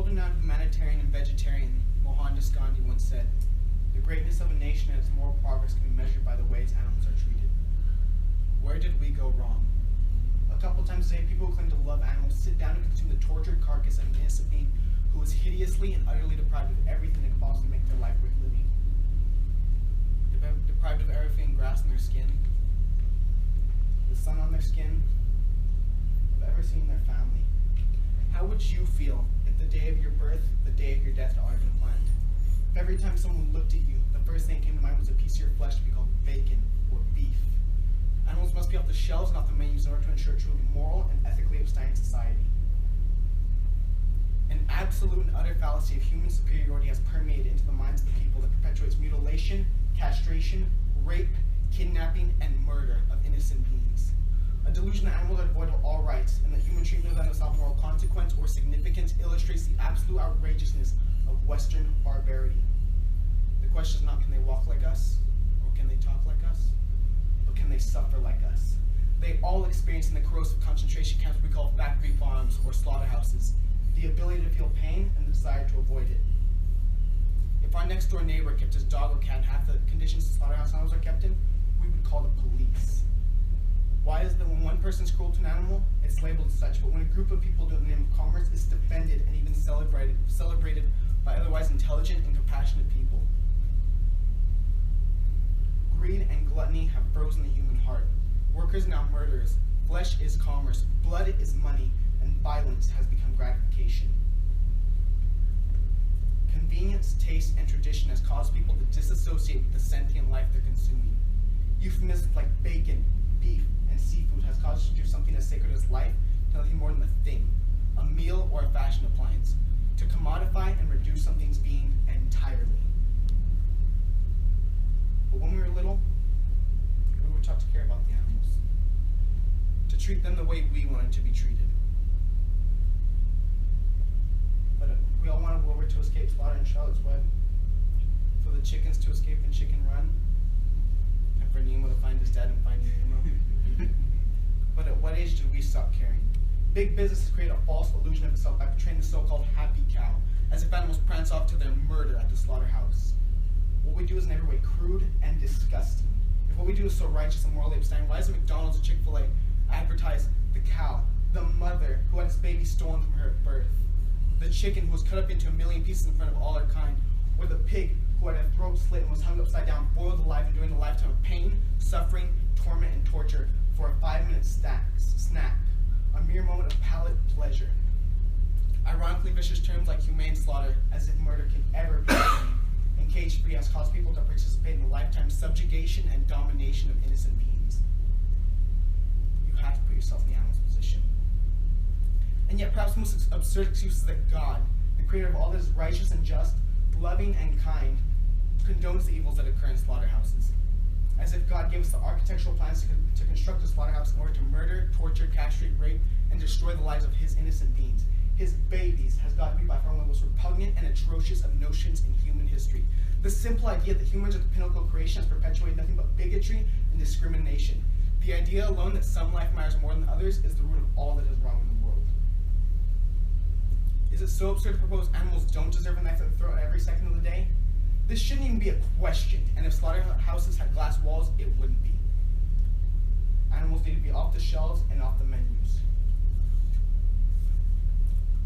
world-renowned humanitarian and vegetarian Mohandas Gandhi once said, "The greatness of a nation and its moral progress can be measured by the ways animals are treated." Where did we go wrong? A couple times a day, people who claim to love animals sit down and consume the tortured carcass of an innocent being who was hideously and utterly deprived of everything that could possibly make their life worth living. Deprived of everything, grass on their skin, the sun on their skin, of ever seeing their family. How would you feel if the day of your birth, the day of your death had already been planned? If every time someone looked at you, the first thing that came to mind was a piece of your flesh to be called bacon or beef. Animals must be off the shelves and off the menus in order to ensure a truly moral and ethically upstanding society. An absolute and utter fallacy of human superiority has permeated into the minds of the people that perpetuates mutilation, castration, rape, kidnapping, and murder of innocent beings. A delusion that animals are devoid of all rights and that human treatment of them without moral consequence or significance illustrates the absolute outrageousness of Western barbarity. The question is not, can they walk like us, or can they talk like us, but can they suffer like us? They all experience in the corrosive concentration camps we call factory farms or slaughterhouses the ability to feel pain and the desire to avoid it. If our next door neighbor kept his dog or cat in half the conditions the slaughterhouse animals are kept in, we would call the police. Why is it that when one person's cruel to an animal, it's labeled as such, but when a group of people do it in the name of commerce, it's defended and even celebrated by otherwise intelligent and compassionate people? Greed and gluttony have frozen the human heart. Workers are now murderers. Flesh is commerce. Blood is money. And violence has become gratification. Convenience, taste, and tradition has caused people to disassociate with the sentient life they're consuming. Euphemisms like bacon, beef, and seafood has caused us to do something as sacred as life to nothing more than a thing, a meal or a fashion appliance, to commodify and reduce something's being entirely. But when we were little, we were taught to care about the animals, to treat them the way we wanted to be treated. But we all wanted Wilbur to escape slaughter in Charlotte's Web, for the chickens to escape in Chicken Run, and for Nemo to find his dad in Finding Nemo. But at what age did we stop caring? Big business has created a false illusion of itself by portraying the so-called happy cow, as if animals prance off to their murder at the slaughterhouse. What we do is in every way crude and disgusting. If what we do is so righteous and morally upstanding, why does McDonald's or Chick-fil-A advertise the cow, the mother who had its baby stolen from her at birth, the chicken who was cut up into a million pieces in front of all her kind, or the pig who had a throat slit and was hung upside down, boiled alive, enduring a lifetime of pain, suffering, torment, and torture for a 5-minute snack, a mere moment of palate pleasure? Ironically, vicious terms like humane slaughter, as if murder can ever be humane, and cage-free has caused people to participate in the lifetime subjugation and domination of innocent beings. You have to put yourself in the animal's position. And yet, perhaps the most absurd excuse is that God, the creator of all that is righteous and just, loving and kind, condones the evils that occur in slaughterhouses. As if God gave us the architectural plans to construct a slaughterhouse in order to murder, torture, castrate, rape, and destroy the lives of his innocent beings. His babies has got to be by far one of the most repugnant and atrocious of notions in human history. The simple idea that humans are the pinnacle of creation has perpetuated nothing but bigotry and discrimination. The idea alone that some life matters more than others is the root of all that is wrong in the world. Is it so absurd to propose animals don't deserve a knife at the throat every second of the day? This shouldn't even be a question, and if slaughterhouses had glass walls, it wouldn't be. Animals need to be off the shelves and off the menus.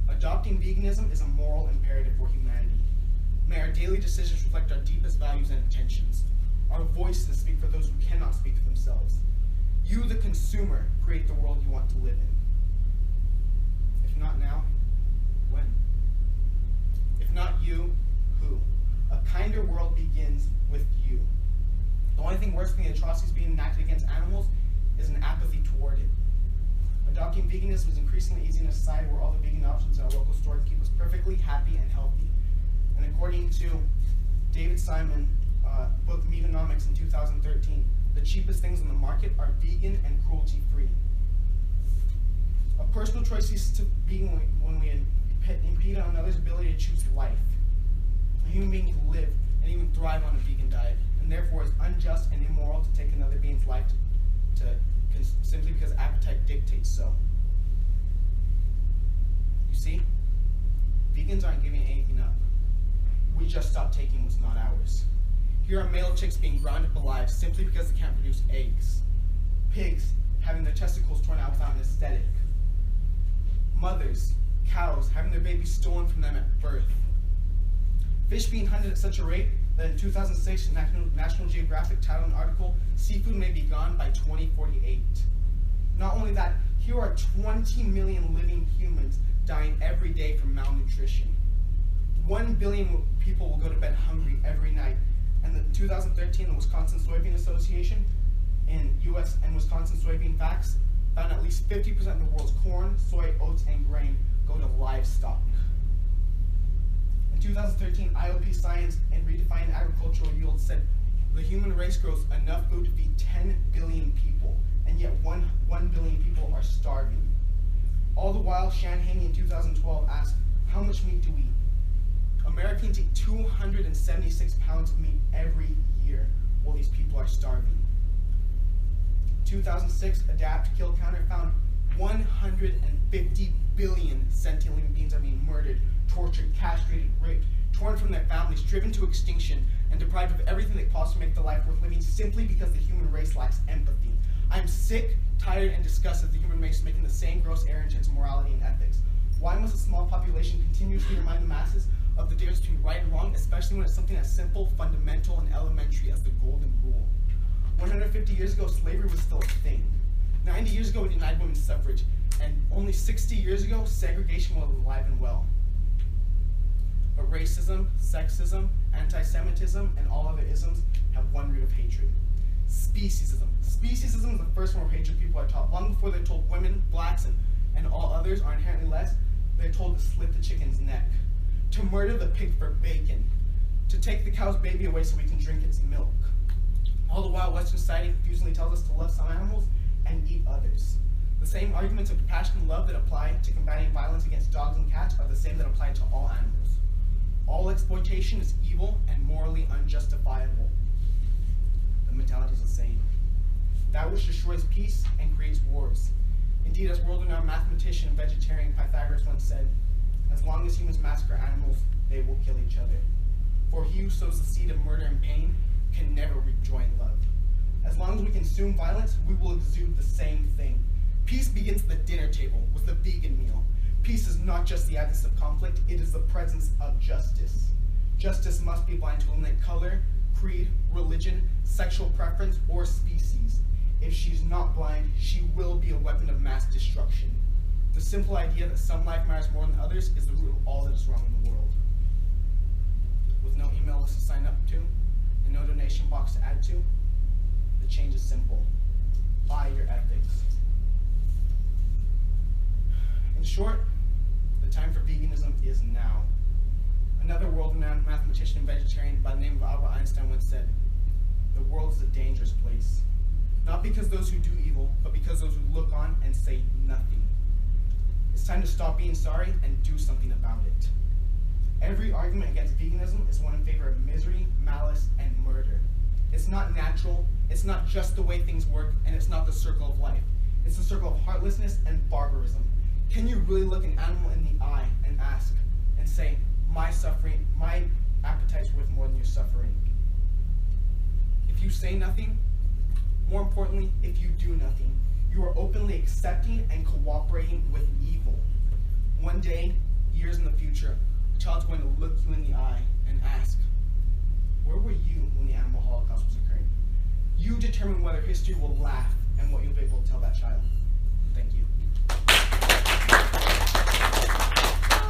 Adopting veganism is a moral imperative for humanity. May our daily decisions reflect our deepest values and intentions. Our voices speak for those who cannot speak for themselves. You, the consumer, create the world you want to live in. If not now, when? If not you, who? A kinder world begins with you. The only thing worse than the atrocities being enacted against animals is an apathy toward it. Adopting veganism is increasingly easy in a society where all the vegan options in our local store keep us perfectly happy and healthy. And according to David Simon, book Meatonomics in 2013, the cheapest things on the market are vegan and cruelty-free. A personal choice is to being when we impede on another's ability to choose life. A human being can live and even thrive on a vegan diet, and therefore it's unjust and immoral to take another being's life simply because appetite dictates so. You see, vegans chickens aren't giving anything up. We just stopped taking what's not ours. Here are male chicks being ground up alive simply because they can't produce eggs. Pigs having their testicles torn out without an aesthetic. Mothers, cows having their babies stolen from them at birth. Fish being hunted at such a rate that in 2006, National Geographic titled an article, "Seafood may be gone by 2048. Not only that, here are 20 million living humans dying every day from malnutrition. 1 billion people will go to bed hungry every night. And in 2013, the Wisconsin Soybean Association in U.S. and Wisconsin Soybean Facts found at least 50% of the world's corn, soy, oats, and grain go to livestock. In 2013, IOP Science and Redefining Agricultural Yields said the human race grows enough food to feed 10 billion people, and yet 1 billion people are starving. All the while, Shan Haney in 2012 asked, how much meat do we eat? Americans eat 276 pounds of meat every year, while these people are starving. 2006, Adapt Kill Counter found 150 billion sentient living beings are being murdered, tortured, castrated, raped, torn from their families, driven to extinction, and deprived of everything that could possibly make their life worth living simply because the human race lacks empathy. I'm sick, tired, and disgusted that the human race is making the same gross error in terms of morality and ethics. Why must a small population continuously remind the masses of the difference between right and wrong, especially when it's something as simple, fundamental, and elementary as the golden rule? 150 years ago, slavery was still a thing. 90 years ago, we denied women's suffrage. And only 60 years ago, segregation was alive and well. But racism, sexism, anti-Semitism, and all other isms have one root of hatred. Speciesism. Speciesism is the first form of hatred people are taught. Long before they're told women, blacks, and all others are inherently less, they're told to slit the chicken's neck, to murder the pig for bacon, to take the cow's baby away so we can drink its milk. All the while, Western society confusingly tells us to love some animals and eat others. The same arguments of compassion and love that apply to combating violence against dogs and cats are the same that apply to all animals. All exploitation is evil and morally unjustifiable. The mentality is the same. That which destroys peace and creates wars. Indeed, as world-renowned mathematician and vegetarian Pythagoras once said, as long as humans massacre animals, they will kill each other. For he who sows the seed of murder and pain can never rejoin love. As long as we consume violence, we will exude the same thing. Peace begins at the dinner table with the vegan meal. Peace is not just the absence of conflict, it is the presence of justice. Justice must be blind to eliminate color, creed, religion, sexual preference, or species. If she's not blind, she will be a weapon of mass destruction. The simple idea that some life matters more than others is the root of all that is wrong in the world. With no email list to sign up to, and no donation box to add to, the change is simple. Buy your ethics. In short, the time for veganism is now. Another world-renowned mathematician and vegetarian by the name of Albert Einstein once said, the world is a dangerous place. Not because those who do evil, but because those who look on and say nothing. It's time to stop being sorry and do something about it. Every argument against veganism is one in favor of misery, malice, and murder. It's not natural, it's not just the way things work, and it's not the circle of life. It's the circle of heartlessness and barbarism. Can you really look an animal in the eye and ask, and say, my suffering, my appetite's worth more than your suffering? If you say nothing, more importantly, if you do nothing, you are openly accepting and cooperating with evil. One day, years in the future, a child's going to look you in the eye and ask, where were you when the animal holocaust was occurring? You determine whether history will laugh and what you'll be able to tell that child.